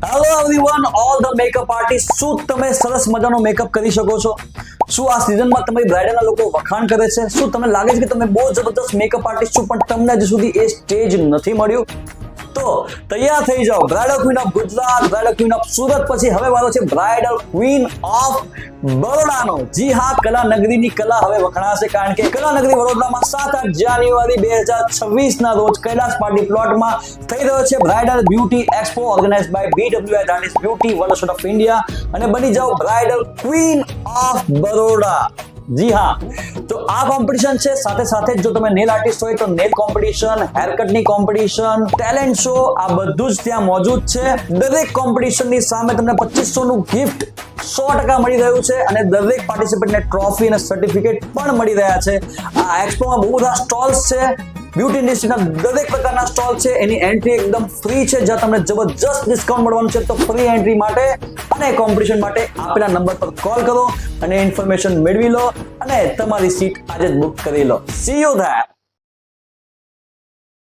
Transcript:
Hello everyone, all the makeup artist. શું તમે સરસ મજાનો મેકઅપ કરી શકો છો? શું આ સિઝનમાં તમારી બ્રાઇડલના લોકો વખાણ કરે છે? શું તમને લાગે છે કે તમે બહુ જબરદસ્ત મેકઅપ આર્ટિસ્ટ છો પણ તમને હજુ સુધી એ સ્ટેજ નથી મળ્યું? તો તૈયાર થઈ જાઓ. Bridal queen of Gujarat, bridal queen of Surat પછી હવે વારો છે બ્રાઇડલ ક્વીન ઓફ બરોડાનો. જી હા, કલા નગરીની કલા હવે વખણાશે, કારણ કે કલા નગરી વડોદરામાં 7-8 જાન્યુઆરી 2026 ના રોજ કૈલાસ પાર્ટી પ્લોટમાં થઈ રહ્યો છે bridal beauty expo organize by BWI, that is beauty world of India, અને બની જાઓ બ્રાઇડલ ક્વીન ઓફ બરોડા. જી હા, તો આ કોમ્પિટિશન છે. સાથે સાથે જો તમે નેલ આર્ટિસ્ટ હોય તો નેલ કોમ્પિટિશન, હેરકટની કોમ્પિટિશન, ટેલેન્ટ શો, આ બધું જ ત્યાં મોજૂદ છે. દરેક કોમ્પિટિશનની સામે તમને 2500 નું ગિફ્ટ 100% મળી રહ્યું છે અને દરેક પાર્ટિસિપન્ટને ટ્રોફી અને સર્ટિફિકેટ પણ મળી રહ્યા છે. આ એક્સપોમાં બહુ બધા સ્ટોલ્સ છે. બ્યુટી ઇન્ડસ્ટ્રીના દરેક પ્રકારના સ્ટોલ છે. એની એન્ટ્રી એકદમ ફ્રી છે, જ્યાં તમને જબરજસ્ત ડિસ્કાઉન્ટ મળવાનું છે. તો ફ્રી એન્ટ્રી માટે અને કોમ્પિટિશન માટે આપેલા નંબર પર કોલ કરો અને ઇન્ફોર્મેશન મેળવી લો અને તમારી સીટ આજે જ બુક કરી લો. C you there.